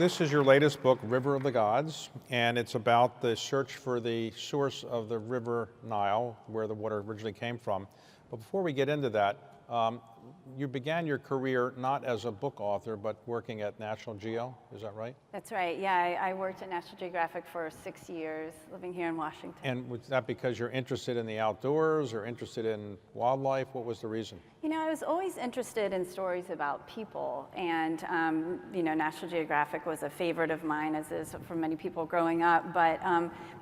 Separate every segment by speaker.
Speaker 1: this is your latest book, River of the Gods, and it's about the search for the source of the River Nile, where the water originally came from. But before we get into that, you began your career not as a book author, but working at National Geo, is that right?
Speaker 2: That's right, yeah, I worked at National Geographic for 6 years, living here in Washington.
Speaker 1: And was that because you're interested in the outdoors or interested in wildlife? What was the reason?
Speaker 2: You know, I was always interested in stories about people, and you know, National Geographic was a favorite of mine, as is for many people growing up. But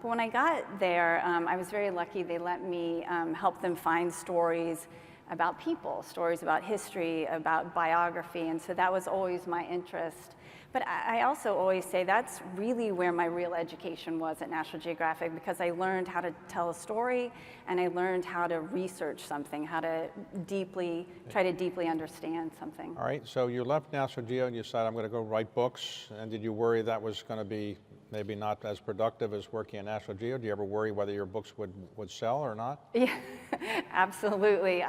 Speaker 2: when I got there, I was very lucky. They let me help them find stories about people, stories about history, about biography, and so that was always my interest. But I also always say that's really where my real education was at National Geographic, because I learned how to tell a story and I learned how to research something, how to try to deeply understand something.
Speaker 1: All right, so you left National Geo and you decided, I'm going to go write books. And did you worry that was going to be maybe not as productive as working at National Geo? Do you ever worry whether your books would sell or not?
Speaker 2: Yeah, absolutely.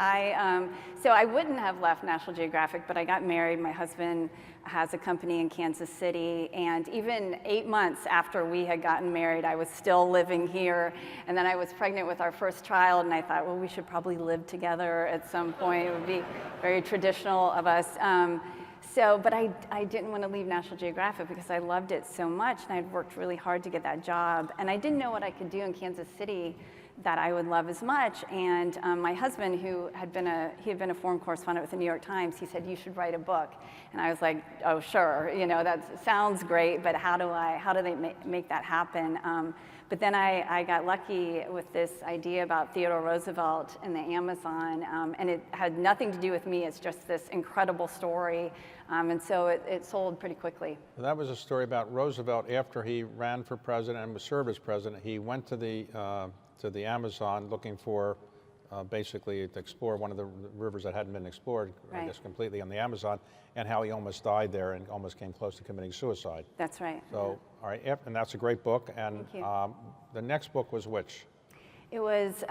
Speaker 2: So I wouldn't have left National Geographic, but I got married. My husband has a company in Kansas City, and even 8 months after we had gotten married, I was still living here. And then I was pregnant with our first child, and I thought, well, we should probably live together at some point. It would be very traditional of us. But I didn't want to leave National Geographic because I loved it so much, and I'd worked really hard to get that job. And I didn't know what I could do in Kansas City that I would love as much. And my husband, who had been a foreign correspondent with the New York Times, he said, you should write a book. And I was like, oh, sure, you know, that sounds great, but how do they make that happen? But then I got lucky with this idea about Theodore Roosevelt and the Amazon, and it had nothing to do with me. It's just this incredible story, and so it sold pretty quickly.
Speaker 1: Well, that was a story about Roosevelt after he ran for president and was served as president. He went to the Amazon looking for basically to explore one of the rivers that hadn't been explored,
Speaker 2: right,
Speaker 1: I guess, completely on the Amazon, and how he almost died there and almost came close to committing suicide.
Speaker 2: That's right.
Speaker 1: So, all right, and that's a great book. And the next book was which?
Speaker 2: It was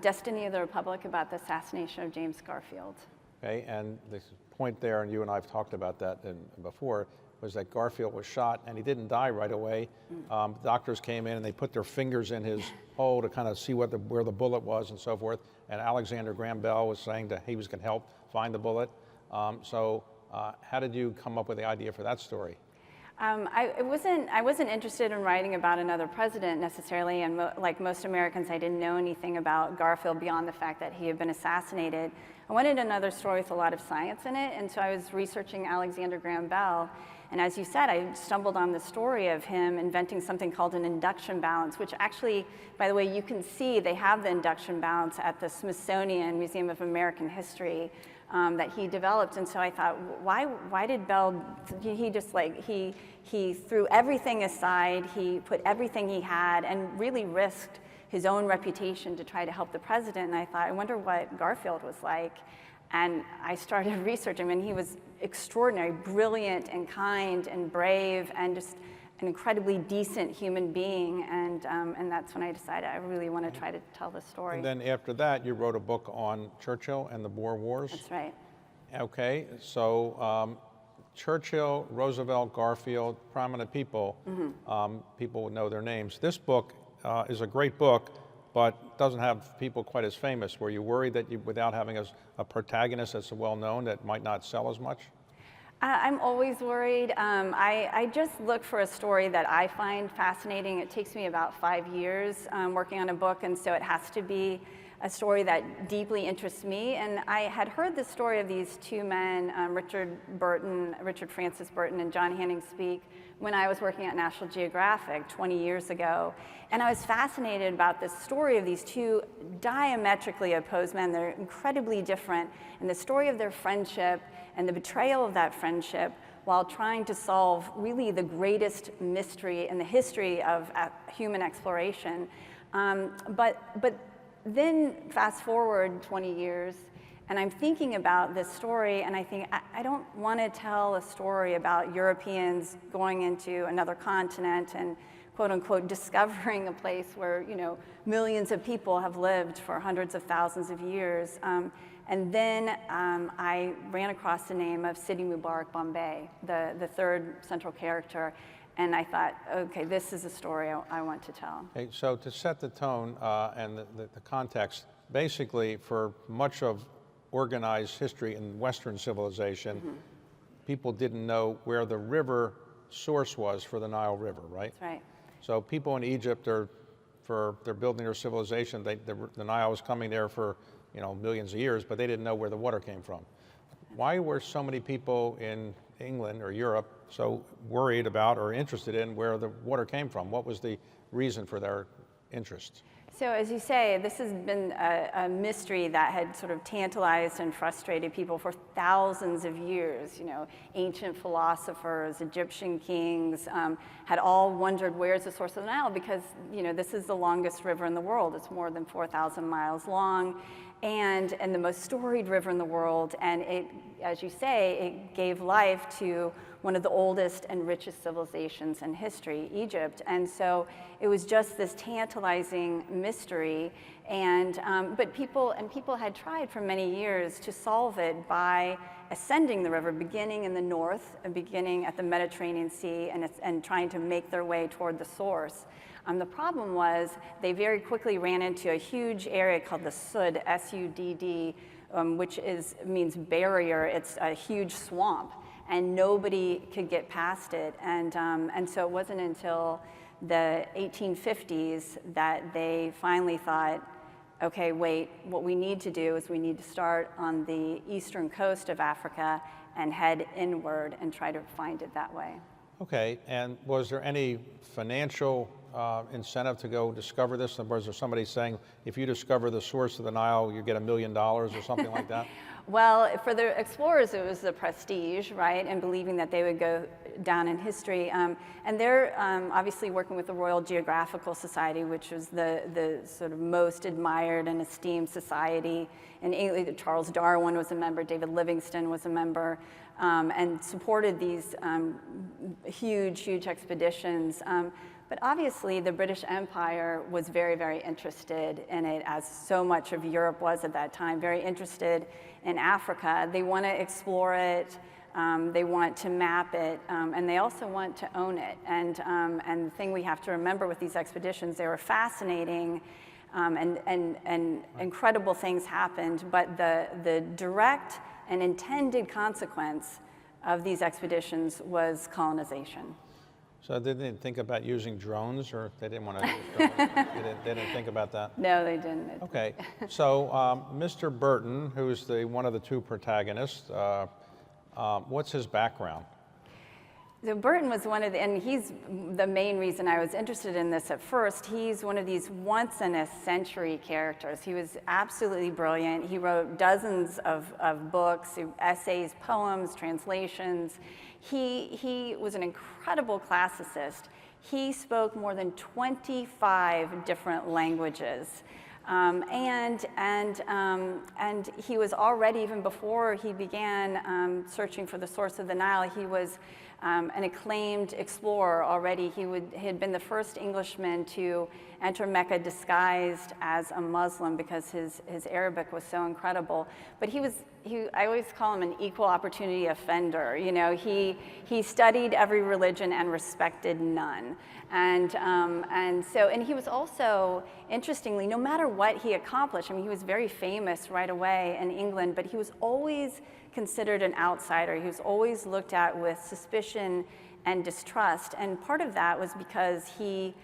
Speaker 2: Destiny of the Republic, about the assassination of James Garfield.
Speaker 1: Okay, and the point there, and you and I have talked about that before, was that Garfield was shot and he didn't die right away. Doctors came in and they put their fingers in his hole to kind of see where the bullet was and so forth. And Alexander Graham Bell was saying that he was going to help find the bullet. How did you come up with the idea for that story?
Speaker 2: I wasn't interested in writing about another president necessarily, and like most Americans, I didn't know anything about Garfield beyond the fact that he had been assassinated. I wanted another story with a lot of science in it, and so I was researching Alexander Graham Bell. And as you said, I stumbled on the story of him inventing something called an induction balance, which actually, by the way, you can see they have the induction balance at the Smithsonian Museum of American History that he developed. And so I thought, why did Bell, he threw everything aside, he put everything he had and really risked his own reputation to try to help the president. And I thought, I wonder what Garfield was like. And I started researching him, and he was extraordinary, brilliant and kind and brave and just an incredibly decent human being. And that's when I decided I really want to try to tell the story.
Speaker 1: And then after that, you wrote a book on Churchill and the Boer Wars.
Speaker 2: That's right.
Speaker 1: Okay, so Churchill, Roosevelt, Garfield, prominent people, people would know their names. This book is a great book, but doesn't have people quite as famous. Were you worried that without having a protagonist that's well known, that might not sell as much?
Speaker 2: I'm always worried. I just look for a story that I find fascinating. It takes me about 5 years working on a book, and so it has to be a story that deeply interests me. And I had heard the story of these two men, Richard Francis Burton and John Hanning Speke, when I was working at National Geographic 20 years ago. And I was fascinated about the story of these two diametrically opposed men. They're incredibly different, and the story of their friendship and the betrayal of that friendship while trying to solve really the greatest mystery in the history of human exploration. But then fast forward 20 years, and I'm thinking about this story, and I think, I don't want to tell a story about Europeans going into another continent and quote unquote, discovering a place where, millions of people have lived for hundreds of thousands of years. And then I ran across the name of Sidi Mubarak Bombay, the third central character. And I thought, okay, this is a story I want to tell.
Speaker 1: Okay, so to set the tone and the context, basically for much of organized history in Western civilization, people didn't know where the river source was for the Nile River, right?
Speaker 2: That's right.
Speaker 1: So people in Egypt they're building their civilization. The Nile was coming there for millions of years, but they didn't know where the water came from. Why were so many people in England or Europe so worried about or interested in where the water came from? What was the reason for their interest?
Speaker 2: So as you say, this has been a mystery that had sort of tantalized and frustrated people for thousands of years. Ancient philosophers, Egyptian kings had all wondered where's the source of the Nile, because this is the longest river in the world. It's more than 4,000 miles long, and the most storied river in the world. And it, as you say, it gave life to one of the oldest and richest civilizations in history, Egypt. And so it was just this tantalizing mystery. And but people had tried for many years to solve it by ascending the river, beginning in the north, and beginning at the Mediterranean Sea, and trying to make their way toward the source. The problem was they very quickly ran into a huge area called the Sudd, S-U-D-D, which means barrier. It's a huge swamp, and nobody could get past it. And so it wasn't until the 1850s that they finally thought, okay, wait, what we need to do is we need to start on the eastern coast of Africa and head inward and try to find it that way.
Speaker 1: Okay, and was there any financial incentive to go discover this? Was there somebody saying, if you discover the source of the Nile, you get $1 million or something like that?
Speaker 2: Well, for the explorers, it was the prestige, right, and believing that they would go down in history. And they're obviously working with the Royal Geographical Society, which was the sort of most admired and esteemed society in England. Charles Darwin was a member, David Livingstone was a member, and supported these huge expeditions. But obviously, the British Empire was very, very interested in it, as so much of Europe was at that time, very interested in Africa. They want to explore it, they want to map it, and they also want to own it. And the thing we have to remember with these expeditions, they were fascinating, and incredible things happened, but the direct and intended consequence of these expeditions was colonization.
Speaker 1: So they didn't think about using drones, or they didn't want to use drones? They didn't think about that?
Speaker 2: No, they didn't.
Speaker 1: Okay, so Mr. Burton, who's one of the two protagonists, what's his background?
Speaker 2: So Burton was and he's the main reason I was interested in this at first. He's one of these once-in-a-century characters. He was absolutely brilliant. He wrote dozens of books, essays, poems, translations. He was an incredible classicist. He spoke more than 25 different languages. And he was already, even before he began searching for the source of the Nile, he was an acclaimed explorer already. He had been the first Englishman to enter Mecca disguised as a Muslim because his Arabic was so incredible. But I always call him an equal opportunity offender. He studied every religion and respected none. And he was also, interestingly, no matter what he accomplished, I mean, he was very famous right away in England, but he was always considered an outsider. He was always looked at with suspicion and distrust. And part of that was because he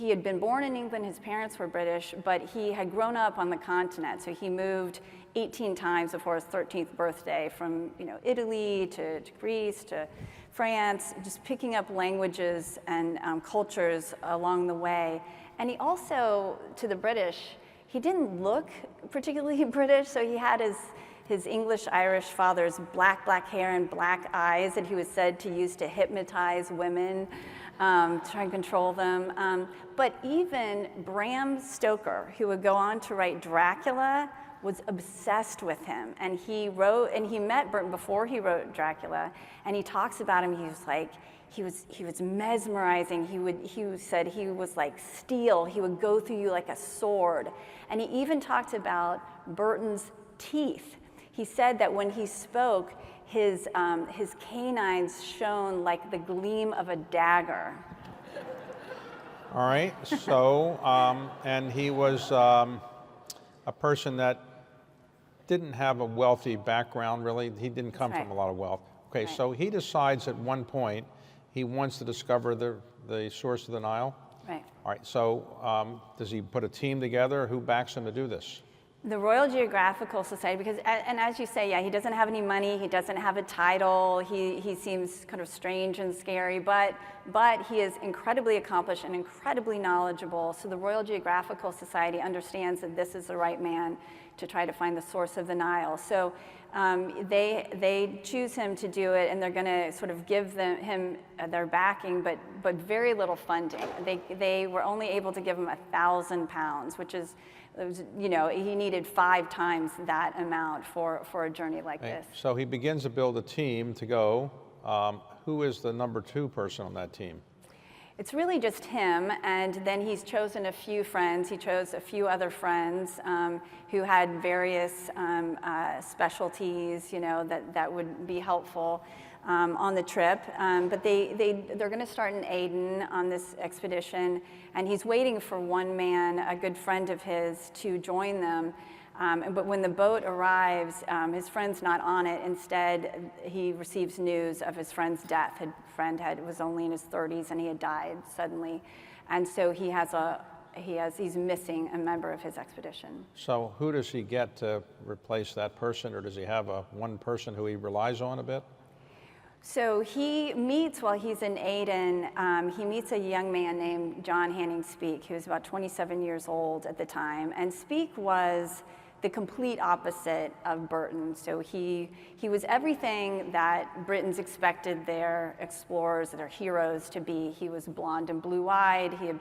Speaker 2: had been born in England, his parents were British, but he had grown up on the continent. So he moved 18 times before his 13th birthday, from Italy to Greece to France, just picking up languages and cultures along the way. And he also, to the British, he didn't look particularly British, so he had his English-Irish father's black hair and black eyes that he was said to use to hypnotize women, try and control them. But even Bram Stoker, who would go on to write Dracula, was obsessed with him. And he met Burton before he wrote Dracula, and he talks about him. He was like, he was mesmerizing. He said he was like steel. He would go through you like a sword. And he even talked about Burton's teeth. He said that when he spoke, his canines shone like the gleam of a dagger.
Speaker 1: All right, so, and he was a person that didn't have a wealthy background, really. He didn't come from a lot of wealth. Okay, so he decides at one point he wants to discover the source of the Nile.
Speaker 2: Right.
Speaker 1: All right, so does he put a team together? Who backs him to do this?
Speaker 2: The Royal Geographical Society, because, and as you say, yeah, he doesn't have any money, he doesn't have a title, he seems kind of strange and scary, but he is incredibly accomplished and incredibly knowledgeable. So the Royal Geographical Society understands that this is the right man to try to find the source of the Nile. So they choose him to do it, and they're going to sort of give him their backing, but very little funding. They were only able to give him £1,000, which is, you know, he needed 5 times that amount for a journey like this.
Speaker 1: So he begins to build a team to go. Who is the number 2 person on that team?
Speaker 2: It's really just him, and then he's chosen a few friends. He chose a few other friends who had various specialties, you know, that would be helpful on the trip. But they're going to start in Aden on this expedition, and he's waiting for one man, a good friend of his, to join them. But when the boat arrives, his friend's not on it. Instead, he receives news of his friend's death. His friend was only in his 30s, and he had died suddenly. And so he's missing a member of his expedition.
Speaker 1: So who does he get to replace that person, or does he have one person who he relies on a bit?
Speaker 2: So he meets, while he's in Aden, he meets a young man named John Hanning Speke, who was about 27 years old at the time. And Speke was the complete opposite of Burton. So he was everything that Britons expected their explorers, their heroes, to be. He was blonde and blue-eyed. He had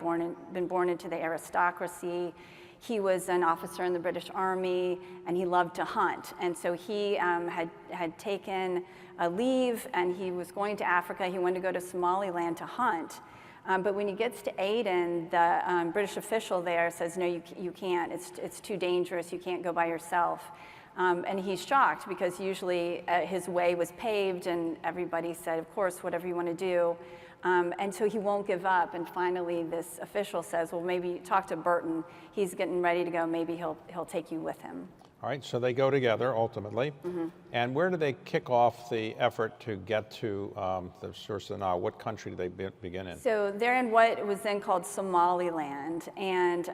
Speaker 2: been born into the aristocracy. He was an officer in the British Army, and he loved to hunt. And so he had taken a leave, and he was going to Africa. He wanted to go to Somaliland to hunt. But when he gets to Aden, the British official there says, no, you can't. It's too dangerous. You can't go by yourself. And he's shocked, because usually his way was paved, and everybody said, of course, whatever you want to do. And so he won't give up. And finally, this official says, well, maybe talk to Burton. He's getting ready to go. Maybe he'll take you with him.
Speaker 1: All right, so they go together ultimately. Mm-hmm. And where do they kick off the effort to get to the source of the Nile? What country do they begin in?
Speaker 2: So they're in what was then called Somaliland. And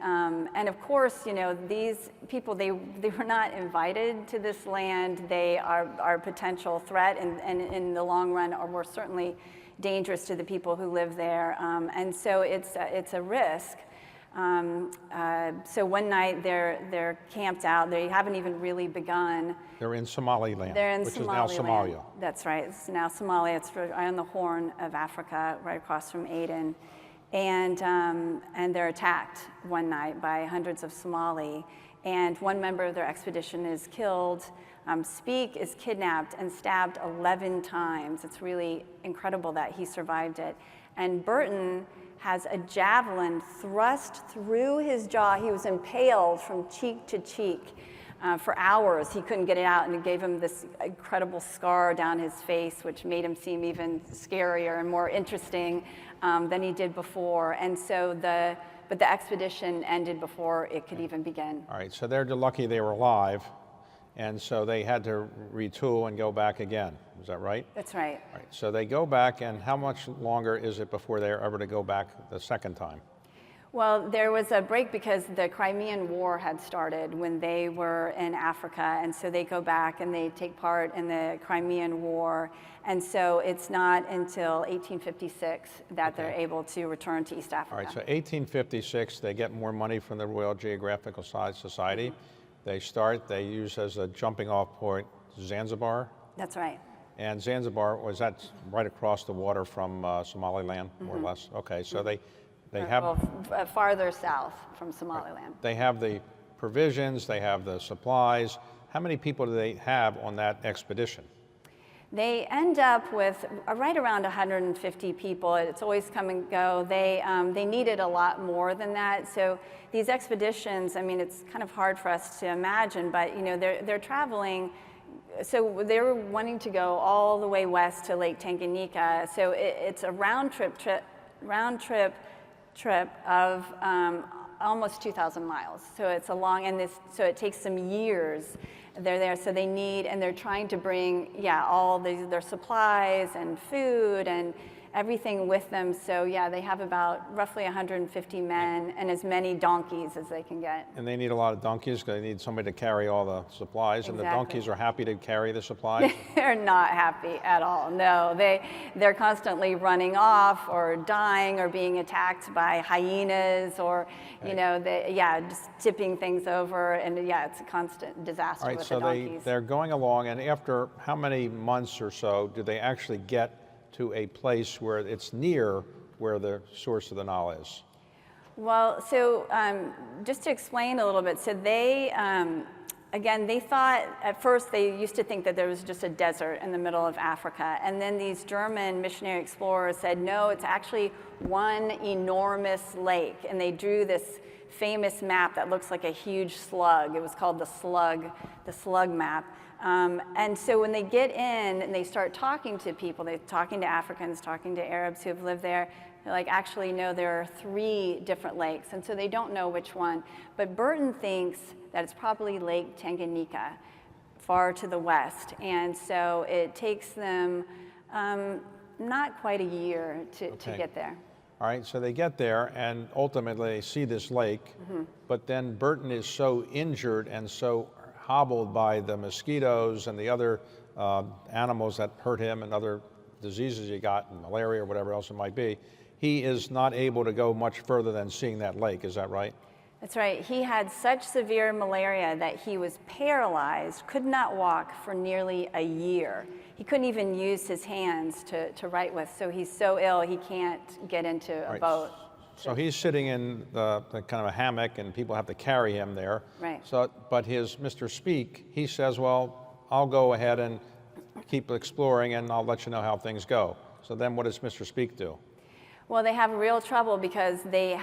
Speaker 2: of course, you know, these people, they were not invited to this land. They are a potential threat, and in the long run were certainly dangerous to the people who live there. And so it's a risk. So one night they're camped out. They haven't even really begun.
Speaker 1: They're in Somaliland,
Speaker 2: which is now Somalia. That's right. It's now Somalia. It's on the Horn of Africa, right across from Aden. And they're attacked one night by hundreds of Somali. And one member of their expedition is killed. Speke is kidnapped and stabbed 11 times. It's really incredible that he survived it. And Burton has a javelin thrust through his jaw. He was impaled from cheek to cheek for hours. He couldn't get it out, and it gave him this incredible scar down his face, which made him seem even scarier and more interesting than he did before. And so but the expedition ended before it could even begin.
Speaker 1: All right, so they're lucky they were alive, and so they had to retool and go back again. Is that right?
Speaker 2: That's right.
Speaker 1: All right, so they go back, and how much longer is it before they're ever to go back the second time?
Speaker 2: Well, there was a break because the Crimean War had started when they were in Africa, and so they go back and they take part in the Crimean War, and so it's not until 1856 that they're able to return to East Africa.
Speaker 1: All right, so 1856, they get more money from the Royal Geographical Society. They use as a jumping off point Zanzibar.
Speaker 2: That's right.
Speaker 1: And Zanzibar, was that right across the water from Somaliland, more or less? Okay, so they have...
Speaker 2: Well, farther south from Somaliland.
Speaker 1: They have the provisions, they have the supplies. How many people do they have on that expedition?
Speaker 2: They end up with right around 150 people. It's always come and go. They needed a lot more than that. So these expeditions, I mean, it's kind of hard for us to imagine, but you know, they're traveling. So they were wanting to go all the way west to Lake Tanganyika. So it's a round trip of almost 2,000 miles. So it's a long, so it takes some years. They're there, so they need, and they're trying to bring, all their supplies and food and everything with them. So they have about roughly 150 men and as many donkeys as they can get.
Speaker 1: And they need a lot of donkeys because they need somebody to carry all the supplies.
Speaker 2: Exactly.
Speaker 1: And the donkeys are happy to carry the supplies?
Speaker 2: They're not happy at all. No, they're constantly running off or dying or being attacked by hyenas or, just tipping things over. And it's a constant disaster
Speaker 1: All right,
Speaker 2: with
Speaker 1: so
Speaker 2: the donkeys.
Speaker 1: they're going along, and after how many months or so do they actually get to a place where it's near where the source of the Nile is?
Speaker 2: Well, so just to explain a little bit, so they, again, they thought, at first they used to think that there was just a desert in the middle of Africa, and then these German missionary explorers said, no, it's actually one enormous lake, and they drew this famous map that looks like a huge slug. It was called the slug map. And so when they get in and they start talking to people, they're talking to Africans, talking to Arabs who have lived there, they're like, actually, no, there are 3 different lakes. And so they don't know which one. But Burton thinks that it's probably Lake Tanganyika, far to the west. And so it takes them not quite a year to get there.
Speaker 1: All right, so they get there, and ultimately they see this lake, but then Burton is so injured and so hobbled by the mosquitoes and the other animals that hurt him and other diseases he got, and malaria or whatever else it might be, he is not able to go much further than seeing that lake. Is that right?
Speaker 2: That's right. He had such severe malaria that he was paralyzed, could not walk for nearly a year. He couldn't even use his hands to write with, so he's so ill he can't get into a boat.
Speaker 1: So he's sitting in the kind of a hammock, and people have to carry him there.
Speaker 2: Right.
Speaker 1: So, but his Mr. Speak, he says, well, I'll go ahead and keep exploring, and I'll let you know how things go. So then what does Mr. Speak do?
Speaker 2: Well, they have real trouble because they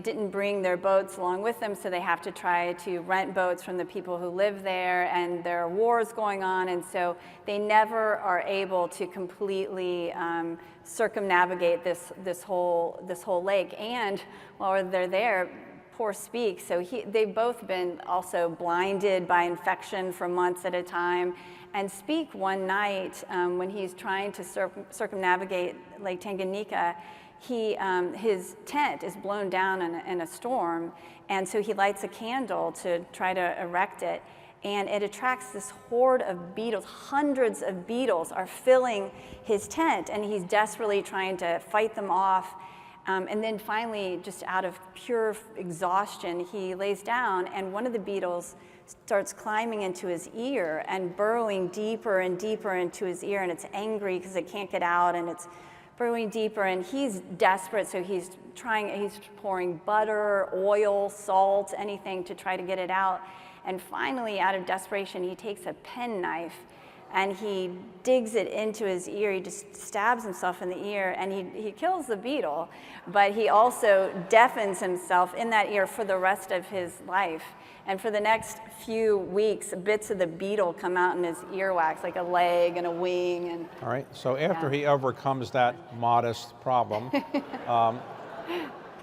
Speaker 2: didn't bring their boats along with them, so they have to try to rent boats from the people who live there, and there are wars going on, and so they never are able to completely circumnavigate this whole lake. And while they're there, poor Speak, so they've both been also blinded by infection for months at a time. And Speak one night, when he's trying to circumnavigate Lake Tanganyika, his tent is blown down in a storm, and so he lights a candle to try to erect it, and it attracts this horde of beetles. Hundreds of beetles are filling his tent, and he's desperately trying to fight them off. And then finally, just out of pure exhaustion, he lays down, and one of the beetles starts climbing into his ear and burrowing deeper and deeper into his ear, and it's angry because it can't get out, and it's burrowing deeper, and he's desperate, so he's pouring butter, oil, salt, anything to try to get it out. And finally, out of desperation, he takes a penknife and he digs it into his ear. He just stabs himself in the ear, and he kills the beetle, but he also deafens himself in that ear for the rest of his life. And for the next few weeks, bits of the beetle come out in his earwax, like a leg and a wing. And
Speaker 1: all right, so after he overcomes that modest problem,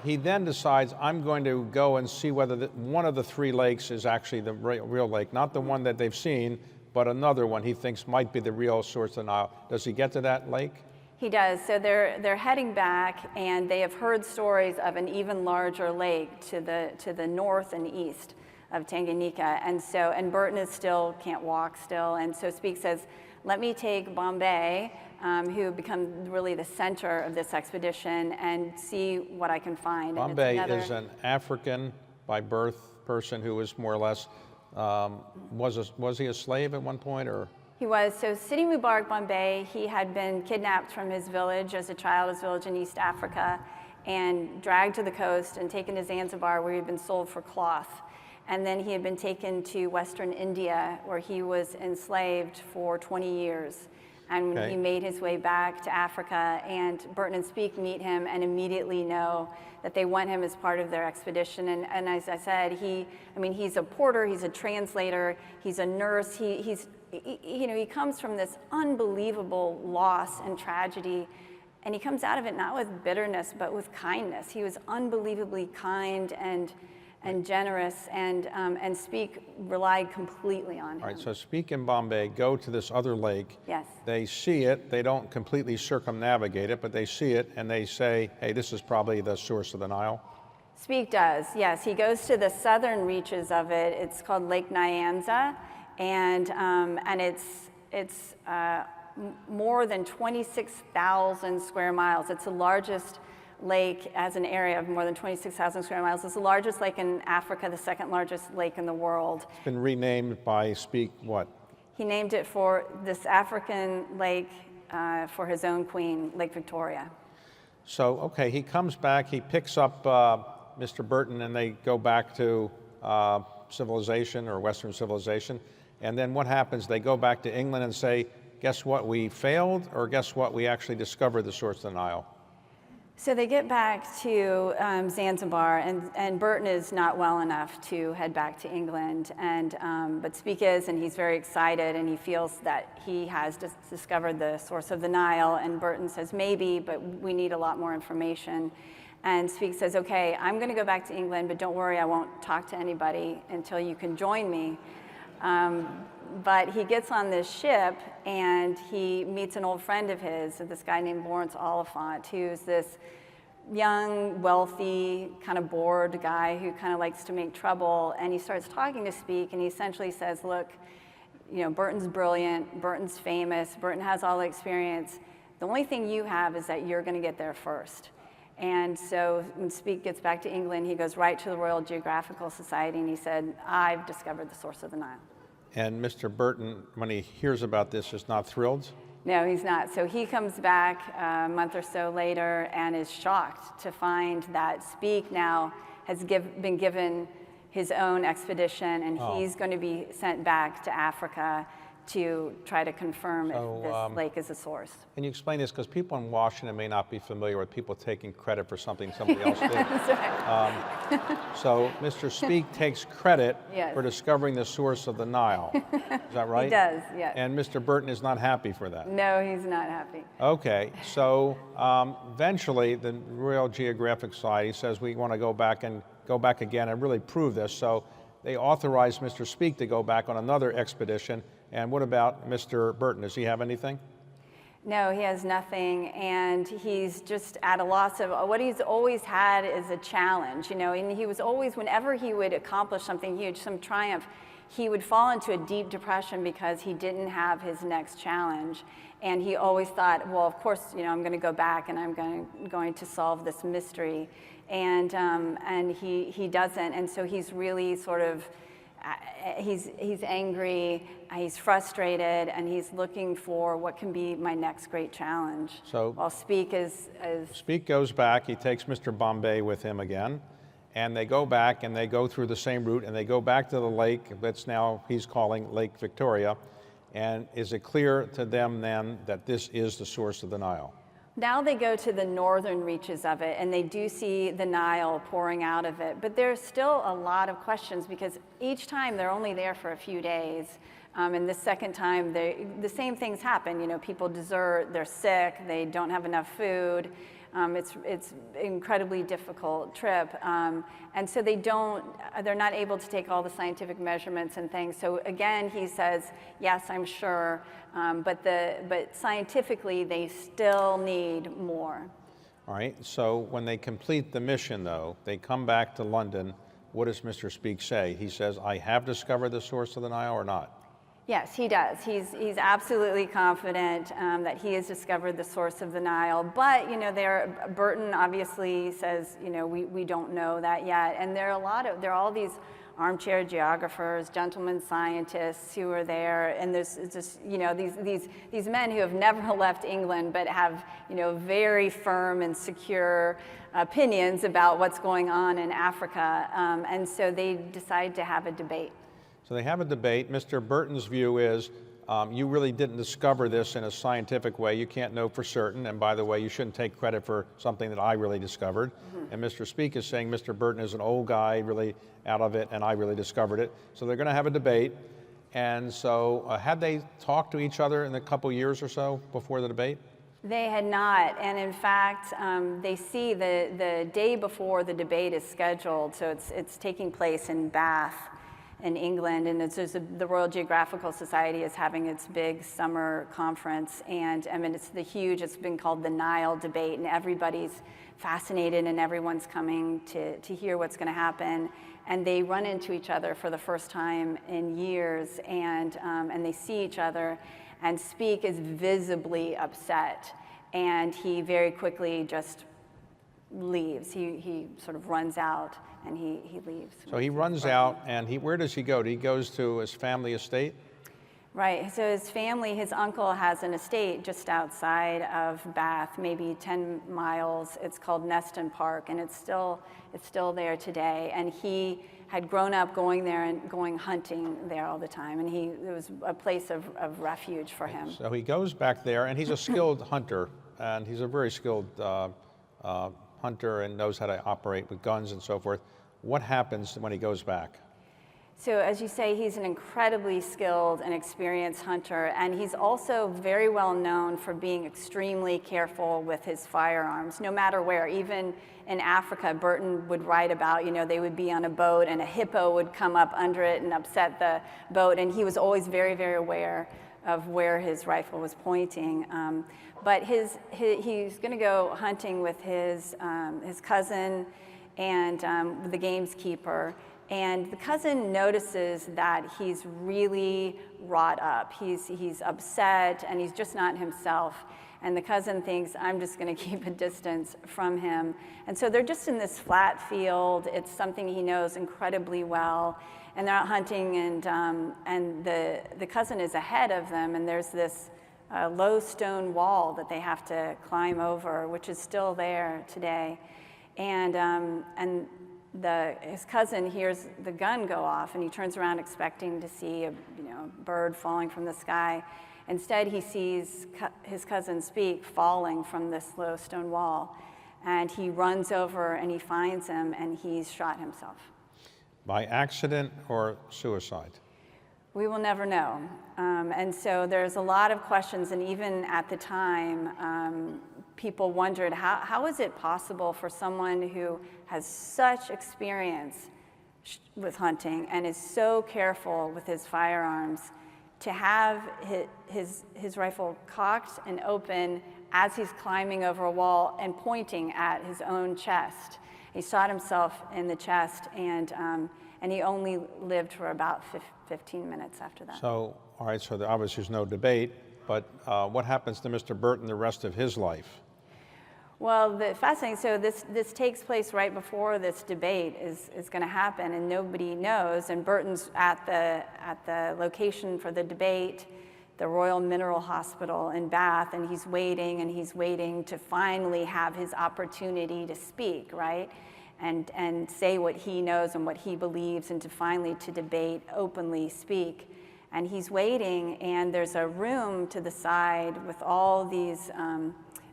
Speaker 1: he then decides, I'm going to go and see whether one of the 3 lakes is actually the real lake, not the one that they've seen, but another one he thinks might be the real source of the Nile. Does he get to that lake?
Speaker 2: He does. So they're heading back, and they have heard stories of an even larger lake to the north and east of Tanganyika, and Burton still can't walk still, and so Speak says, let me take Bombay, who become really the center of this expedition, and see what I can find.
Speaker 1: Bombay is an African by birth person who was more or less Was he a slave at one point, or?
Speaker 2: He was. So Sidi Mubarak Bombay, he had been kidnapped from his village as a child, his village in East Africa, and dragged to the coast and taken to Zanzibar, where he had been sold for cloth. And then he had been taken to Western India, where he was enslaved for 20 years. And when
Speaker 1: Okay.
Speaker 2: he made his way back to Africa, and Burton and Speke meet him and immediately know that they want him as part of their expedition. And as I said, he's a porter, he's a translator, he's a nurse, he comes from this unbelievable loss and tragedy, and he comes out of it not with bitterness, but with kindness. He was unbelievably kind and generous, and Speke relied completely on him.
Speaker 1: All right, so Speke and Bombay go to this other lake.
Speaker 2: Yes.
Speaker 1: They see it. They don't completely circumnavigate it, but they see it, and they say, hey, this is probably the source of the Nile.
Speaker 2: Speke does, yes. He goes to the southern reaches of it. It's called Lake Nyanza, and it's more than 26,000 square miles. It's the largest lake, as an area of more than 26,000 square miles. It's the largest lake in Africa, the second largest lake in the world.
Speaker 1: It's been renamed by Speke what?
Speaker 2: He named it for this African lake for his own queen, Lake Victoria.
Speaker 1: So, okay, he comes back, he picks up Mr. Burton, and they go back to civilization, or Western civilization. And then what happens? They go back to England and say, guess what, we failed, or guess what, we actually discovered the source of the Nile.
Speaker 2: So they get back to Zanzibar, and Burton is not well enough to head back to England, but Speke is, and he's very excited, and he feels that he has discovered the source of the Nile, and Burton says maybe, but we need a lot more information. And Speke says, okay, I'm going to go back to England, but don't worry, I won't talk to anybody until you can join me. But he gets on this ship, and he meets an old friend of his, this guy named Lawrence Oliphant, who's this young, wealthy, kind of bored guy who kind of likes to make trouble. And he starts talking to Speke, and he essentially says, look, Burton's brilliant, Burton's famous, Burton has all the experience. The only thing you have is that you're going to get there first. And so when Speke gets back to England, he goes right to the Royal Geographical Society, and he said, I've discovered the source of the Nile.
Speaker 1: And Mr. Burton, when he hears about this, is not thrilled?
Speaker 2: No, he's not. So he comes back a month or so later and is shocked to find that Speke now has been given his own expedition, and he's going to be sent back to Africa to try to confirm if this lake is a source.
Speaker 1: Can you explain this? Because people in Washington may not be familiar with people taking credit for something somebody else did.
Speaker 2: That's right.
Speaker 1: So Mr. Speke takes credit
Speaker 2: Yes.
Speaker 1: for discovering the source of the Nile. Is that right?
Speaker 2: He does, yes.
Speaker 1: And Mr. Burton is not happy for that.
Speaker 2: No, he's not happy.
Speaker 1: Okay, so eventually the Royal Geographic Society says we want to go back again and really prove this. So they authorize Mr. Speke to go back on another expedition. And what about Mr. Burton? Does he have anything?
Speaker 2: No, he has nothing, and he's just at a loss of what he's always had is a challenge, and he was always, whenever he would accomplish something huge, some triumph, he would fall into a deep depression because he didn't have his next challenge. And he always thought, well, of course, I'm going to go back and I'm going to solve this mystery. And he doesn't, and so he's really sort of, he's angry, he's frustrated, and he's looking for what can be my next great challenge.
Speaker 1: So
Speaker 2: while Speke is
Speaker 1: Speke goes back, he takes Mr. Bombay with him again, and they go back and they go through the same route, and they go back to the lake that's now he's calling Lake Victoria. And is it clear to them then that this is the source of the Nile?
Speaker 2: Now they go to the northern reaches of it, and they do see the Nile pouring out of it. But there's still a lot of questions because each time they're only there for a few days. And the second time, the same things happen. People desert, they're sick, they don't have enough food. It's an incredibly difficult trip. And so they're not able to take all the scientific measurements and things. So again, he says, yes, I'm sure, but scientifically, they still need more.
Speaker 1: All right, so when they complete the mission, though, they come back to London. What does Mr. Speke say? He says, I have discovered the source of the Nile or not?
Speaker 2: Yes, he does. He's absolutely confident that he has discovered the source of the Nile. But Burton obviously says we don't know that yet. And there are all these armchair geographers, gentlemen scientists who are there, and there's just these men who have never left England but have very firm and secure opinions about what's going on in Africa, and so they decide to have a debate.
Speaker 1: So they have a debate. Mr. Burton's view is you really didn't discover this in a scientific way. You can't know for certain. And by the way, you shouldn't take credit for something that I really discovered. Mm-hmm. And Mr. Speke is saying Mr. Burton is an old guy, really out of it, and I really discovered it. So they're going to have a debate. And so had they talked to each other in a couple years or so before the debate?
Speaker 2: They had not, and in fact, they see the day before the debate is scheduled, so it's taking place in Bath in England, and the Royal Geographical Society is having its big summer conference, and I mean it's been called the Nile debate, and everybody's fascinated and everyone's coming to hear what's going to happen, and they run into each other for the first time in years, and they see each other, and Speke is visibly upset, and he very quickly just leaves. He sort of runs out. And he leaves.
Speaker 1: So he runs out, and where does he go? He goes to his family estate?
Speaker 2: Right, so his uncle has an estate just outside of Bath, maybe 10 miles. It's called Neston Park, and it's still there today. And he had grown up going there and going hunting there all the time, and it was a place of refuge for him.
Speaker 1: So he goes back there, and he's a skilled hunter, and he's a very skilled hunter and knows how to operate with guns and so forth. What happens when he goes back?
Speaker 2: So as you say, he's an incredibly skilled and experienced hunter, and he's also very well known for being extremely careful with his firearms, no matter where. Even in Africa, Burton would write about, they would be on a boat and a hippo would come up under it and upset the boat, and he was always very, very aware of where his rifle was pointing. But he's going to go hunting with his cousin and the gameskeeper. And the cousin notices that he's really wrought up. He's upset, and he's just not himself. And the cousin thinks, I'm just going to keep a distance from him. And so they're just in this flat field. It's something he knows incredibly well. And they're out hunting, and the cousin is ahead of them, and there's this low stone wall that they have to climb over, which is still there today. And his cousin hears the gun go off, and he turns around expecting to see a bird falling from the sky. Instead, he sees his cousin Speke falling from this low stone wall, and he runs over and he finds him, and he's shot himself.
Speaker 1: By accident or suicide?
Speaker 2: We will never know. And so there's a lot of questions, and even at the time, people wondered, how is it possible for someone who has such experience with hunting and is so careful with his firearms to have his rifle cocked and open as he's climbing over a wall and pointing at his own chest. He shot himself in the chest, and he only lived for about 15 minutes after that.
Speaker 1: So, all right, so obviously there's no debate, but what happens to Mr. Burton the rest of his life?
Speaker 2: Well, fascinating. So this takes place right before this debate is going to happen, and nobody knows. And Burton's at the location for the debate, the Royal Mineral Hospital in Bath, and he's waiting to finally have his opportunity to speak, right? And say what he knows and what he believes, and to finally to debate, openly speak. And he's waiting, and there's a room to the side with all these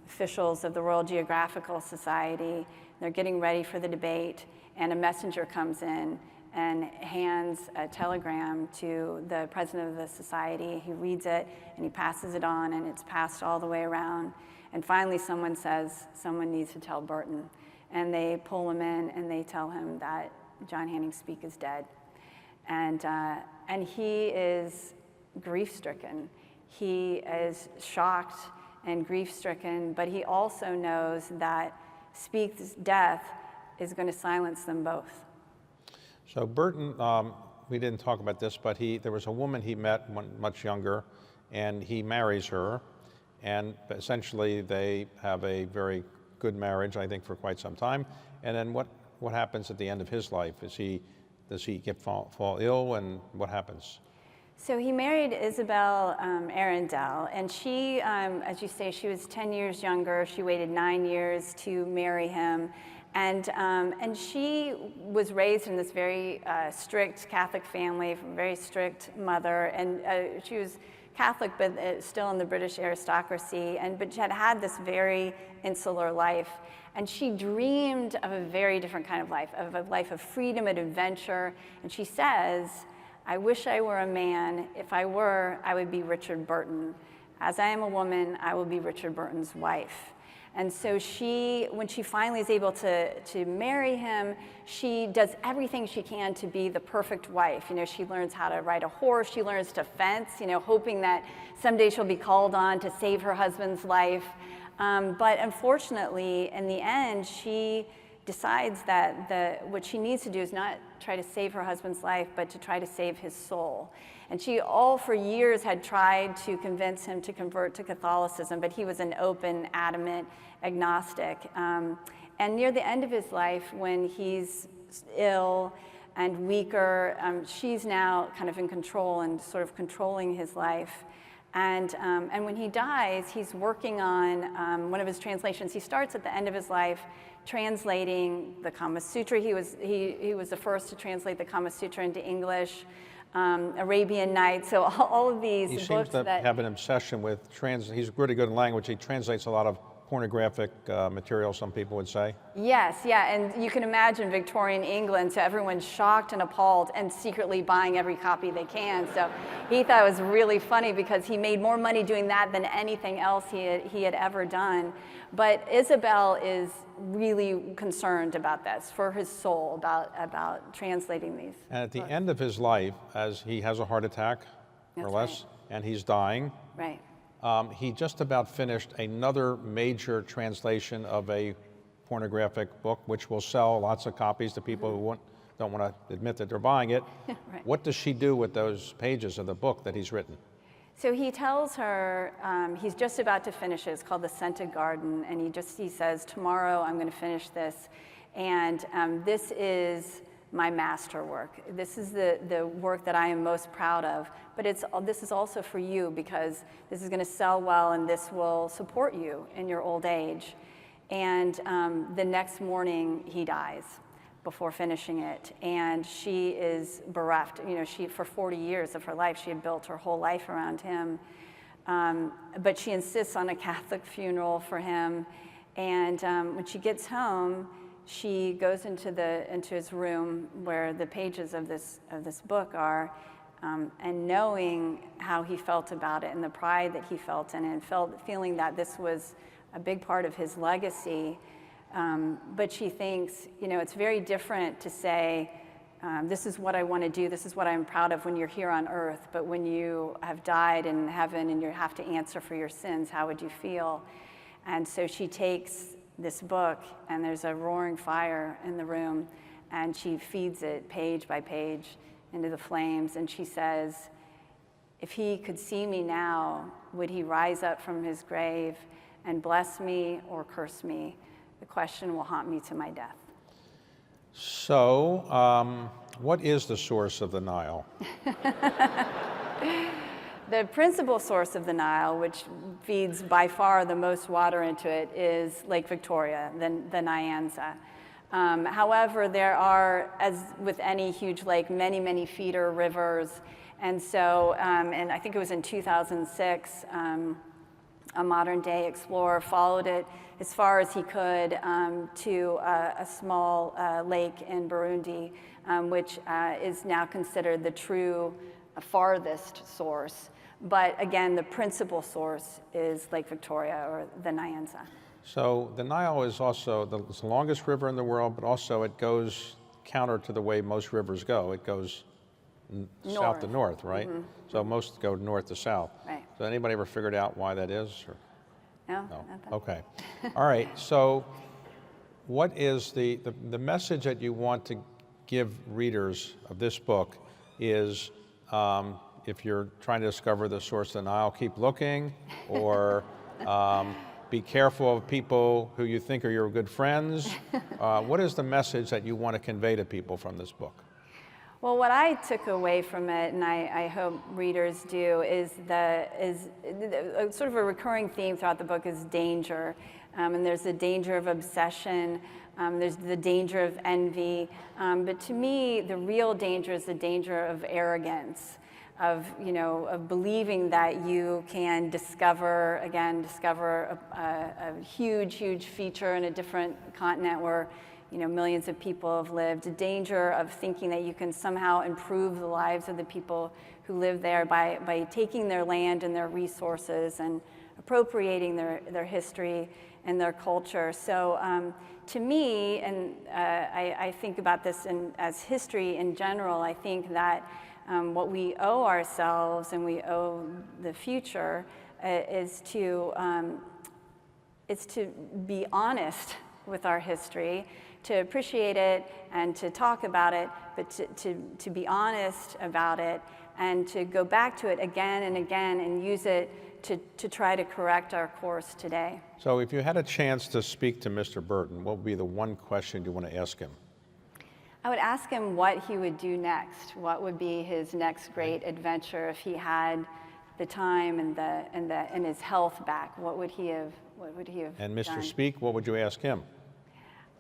Speaker 2: officials of the Royal Geographical Society. They're getting ready for the debate, and a messenger comes in and hands a telegram to the president of the society. He reads it, and he passes it on, and it's passed all the way around. And finally someone says, someone needs to tell Burton. And they pull him in, and they tell him that John Hanning Speke is dead. And he is grief-stricken. He is shocked and grief-stricken, but he also knows that Speke's death is going to silence them both.
Speaker 1: So Burton we didn't talk about this, but there was a woman he met much younger, and he marries her, and essentially they have a very good marriage, I think, for quite some time. And then what happens at the end of his life? Does he fall ill, and what happens?
Speaker 2: So he married Isabel Arundel, and she, as you say, she was 10 years younger. She waited 9 years to marry him. And she was raised in this very strict Catholic family, from a very strict mother, and she was Catholic, but still in the British aristocracy, but she had had this very insular life. And she dreamed of a very different kind of life, of a life of freedom and adventure. And she says, "I wish I were a man. If I were, I would be Richard Burton. As I am a woman, I will be Richard Burton's wife." And so when she finally is able to marry him, she does everything she can to be the perfect wife. You know, she learns how to ride a horse, she learns to fence, you know, hoping that someday she'll be called on to save her husband's life. But unfortunately, in the end, she decides that what she needs to do is not try to save her husband's life, but to try to save his soul. And she for years had tried to convince him to convert to Catholicism, but he was an open, adamant agnostic. And near the end of his life, when he's ill and weaker, she's now kind of in control and sort of controlling his life. And when he dies, he's working on one of his translations. He starts at the end of his life translating the Kama Sutra. He was the first to translate the Kama Sutra into English, Arabian Nights. So all of these
Speaker 1: he
Speaker 2: books
Speaker 1: seems to have an obsession with he's really good in language. He translates a lot of pornographic material, some people would say.
Speaker 2: Yes, yeah, and you can imagine Victorian England, so everyone's shocked and appalled and secretly buying every copy they can. So he thought it was really funny because he made more money doing that than anything else he had ever done. But Isabel is really concerned about this, for his soul, about translating these.
Speaker 1: And at the end of his life, as he has a heart attack, more or less, and he's dying.
Speaker 2: Right.
Speaker 1: He just about finished another major translation of a pornographic book, which will sell lots of copies to people who don't want to admit that they're buying it.
Speaker 2: Right.
Speaker 1: What does she do with those pages of the book that he's written?
Speaker 2: So he tells her he's just about to finish it. It's called The Scented Garden, and he says, "Tomorrow I'm going to finish this, and this is my masterwork. This is the work that I am most proud of. But this is also for you, because this is going to sell well, and this will support you in your old age." And the next morning he dies before finishing it, and she is bereft. You know, for 40 years of her life, she had built her whole life around him, but she insists on a Catholic funeral for him. And when she gets home, she goes into his room where the pages of this book are, and knowing how he felt about it and the pride that he felt in it, and feeling that this was a big part of his legacy. But she thinks, you know, it's very different to say, this is what I want to do, this is what I'm proud of when you're here on earth, but when you have died in heaven and you have to answer for your sins, how would you feel? And so she takes this book, and there's a roaring fire in the room, and she feeds it page by page into the flames, and she says, "If he could see me now, would he rise up from his grave and bless me or curse me? The question will haunt me to my death."
Speaker 1: So, what is the source of the Nile?
Speaker 2: The principal source of the Nile, which feeds by far the most water into it, is Lake Victoria, the Nyanza. However, there are, as with any huge lake, many, many feeder rivers. And so, and I think it was in 2006, a modern day explorer followed it as far as he could to a small lake in Burundi, which is now considered the true farthest source. But again, the principal source is Lake Victoria, or the Nyanza.
Speaker 1: So the Nile is also the longest river in the world, but also it goes counter to the way most rivers go. It goes south to north, right? Mm-hmm. So most go north to south.
Speaker 2: Right.
Speaker 1: So anybody ever figured out why that is? Or?
Speaker 2: No,
Speaker 1: No.
Speaker 2: not that.
Speaker 1: Okay. All right. So what is the message that you want to give readers of this book is if you're trying to discover the source of the Nile, keep looking, or be careful of people who you think are your good friends. What is the message that you want to convey to people from this book?
Speaker 2: Well, what I took away from it, and I hope readers do, is sort of a recurring theme throughout the book is danger. And there's the danger of obsession, there's the danger of envy, but to me, the real danger is the danger of arrogance, of believing that you can discover a huge feature in a different continent where millions of people have lived. A danger of thinking that you can somehow improve the lives of the people who live there by taking their land and their resources and appropriating their history and their culture. So to me, and I think about this as history in general, I think that what we owe ourselves and we owe the future is to be honest with our history, to appreciate it and to talk about it, but to be honest about it and to go back to it again and again and use it to try to correct our course today.
Speaker 1: So if you had a chance to speak to Mr. Burton, what would be the one question you want to ask him?
Speaker 2: I would ask him what he would do next. What would be his next great adventure if he had the time and his health back? What would he have
Speaker 1: And Mr.
Speaker 2: done?
Speaker 1: Speke, what would you ask him?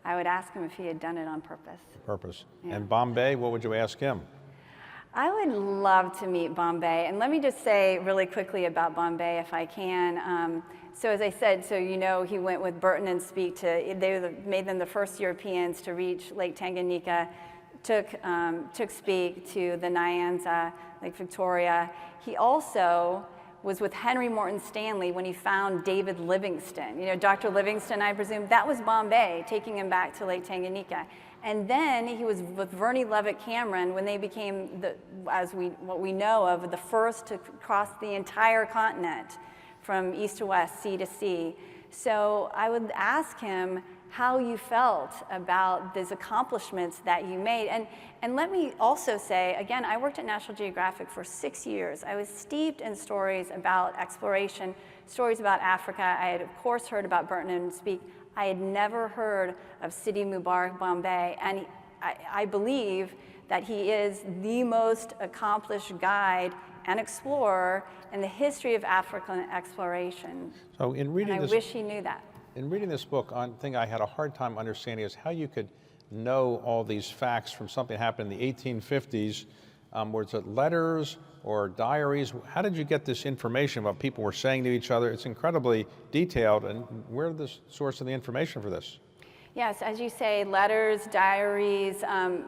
Speaker 2: I would ask him if he had done it on purpose.
Speaker 1: Purpose.
Speaker 2: Yeah.
Speaker 1: And Bombay, what would you ask him?
Speaker 2: I would love to meet Bombay. And let me just say really quickly about Bombay, if I can. So as I said, he went with Burton and Speke they made them the first Europeans to reach Lake Tanganyika, took Speke to the Nyanza, Lake Victoria. He also was with Henry Morton Stanley when he found David Livingstone. Dr. Livingstone, I presume, that was Bombay, taking him back to Lake Tanganyika. And then he was with Verney Leavitt Cameron when they became, what we know of, the first to cross the entire continent from east to west, sea to sea. So I would ask him how you felt about these accomplishments that you made. And let me also say, again, I worked at National Geographic for 6 years. I was steeped in stories about exploration, stories about Africa. I had, of course, heard about Burton and Speke. I had never heard of Sidi Mubarak Bombay, and I believe that he is the most accomplished guide and explorer in the history of African exploration.
Speaker 1: So in reading
Speaker 2: and I wish he knew that.
Speaker 1: In reading this book, one thing I had a hard time understanding is how you could know all these facts from something that happened in the 1850s. Was it letters or diaries? How did you get this information about what people were saying to each other? It's incredibly detailed, and where the source of the information for this?
Speaker 2: Yes, as you say, letters, diaries,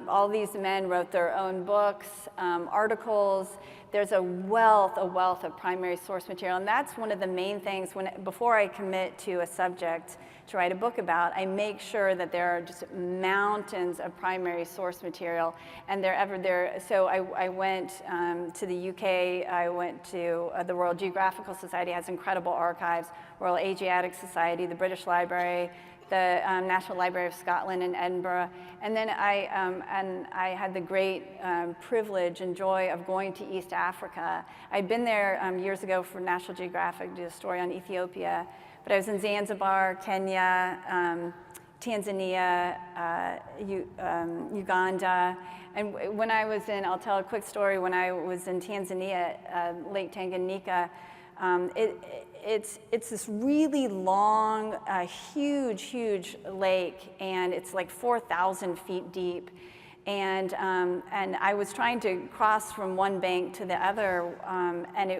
Speaker 2: all these men wrote their own books, articles. There's a wealth of primary source material, and that's one of the main things before I commit to a subject to write a book about, I make sure that there are just mountains of primary source material, and they're ever there. So I went to the UK, I went to the Royal Geographical Society, has incredible archives, Royal Asiatic Society, the British Library, the National Library of Scotland in Edinburgh. And then I had the great privilege and joy of going to East Africa. I'd been there years ago for National Geographic, did a story on Ethiopia, but I was in Zanzibar, Kenya, Tanzania, Uganda. And when I was in, I'll tell a quick story, when I was in Tanzania, Lake Tanganyika, it's this really long, huge lake, and it's like 4,000 feet deep. And I was trying to cross from one bank to the other, and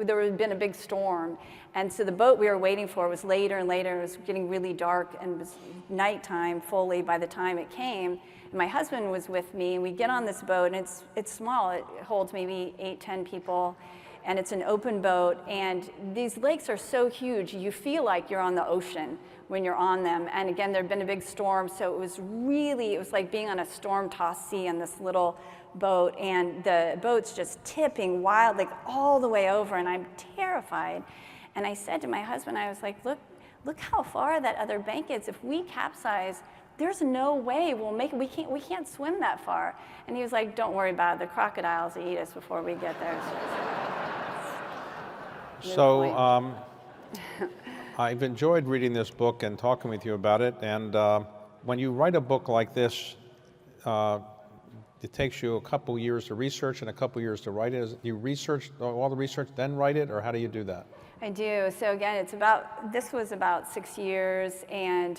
Speaker 2: there had been a big storm. And so the boat we were waiting for was later and later. It was getting really dark, and it was nighttime fully by the time it came. And my husband was with me, and we get on this boat, and it's small. It holds maybe 8-10 people. And it's an open boat, and these lakes are so huge, you feel like you're on the ocean when you're on them. And again, there'd been a big storm, so it was like being on a storm-tossed sea on this little boat, and the boat's just tipping wildly all the way over, and I'm terrified. And I said to my husband, I was like, look how far that other bank is. If we capsize, there's no way we can't swim that far. And he was like, don't worry about it, the crocodiles will eat us before we get there.
Speaker 1: So I've enjoyed reading this book and talking with you about it. And when you write a book like this, it takes you a couple years to research and a couple years to write it. You research all the research, then write it, or how do you do that?
Speaker 2: I do. So again, this was about 6 years, and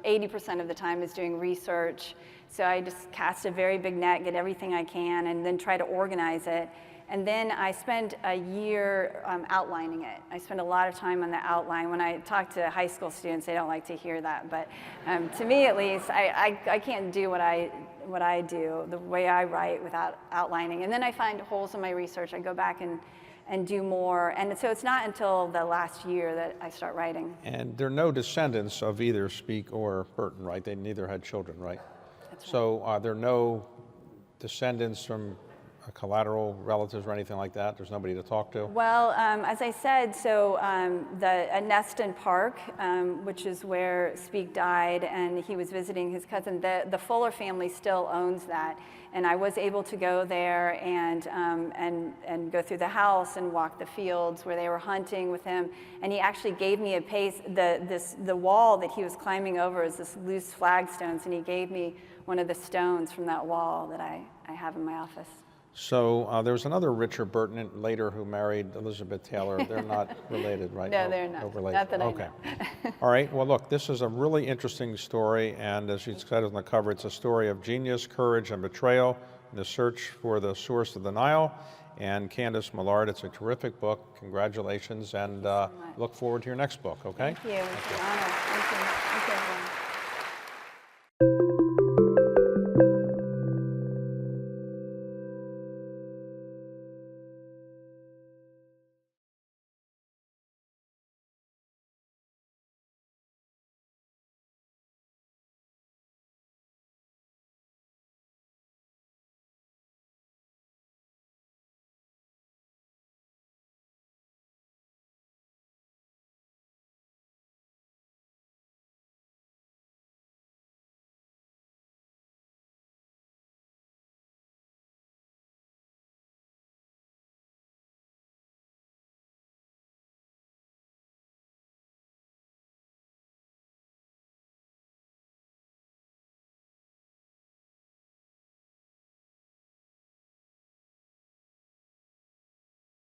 Speaker 2: 80% of the time is doing research. So I just cast a very big net, get everything I can, and then try to organize it. And then I spend a year outlining it. I spend a lot of time on the outline. When I talk to high school students, they don't like to hear that. But to me, at least, I can't do what I do, the way I write, without outlining. And then I find holes in my research. I go back and do more. And so it's not until the last year that I start writing.
Speaker 1: And there are no descendants of either Speke or Burton, right? They neither had children, right?
Speaker 2: That's right.
Speaker 1: So are there no descendants from collateral relatives or anything like that? There's nobody to talk to?
Speaker 2: Well, as I said, so at Neston Park, which is where Speke died, and he was visiting his cousin, the Fuller family still owns that. And I was able to go there and go through the house and walk the fields where they were hunting with him. And he actually gave me the wall that he was climbing over is this loose flagstones, and he gave me one of the stones from that wall that I have in my office.
Speaker 1: So there was another Richard Burton later who married Elizabeth Taylor. They're not related, right?
Speaker 2: No, they're not.
Speaker 1: No relation.
Speaker 2: Not that I
Speaker 1: okay.
Speaker 2: know.
Speaker 1: All right. Well, look, this is a really interesting story, and as you said on the cover, it's a story of genius, courage, and betrayal in the search for the source of the Nile. And Candace Millard, it's a terrific book. Congratulations, and look forward to your next book. Okay.
Speaker 2: Thank you. It's an honor.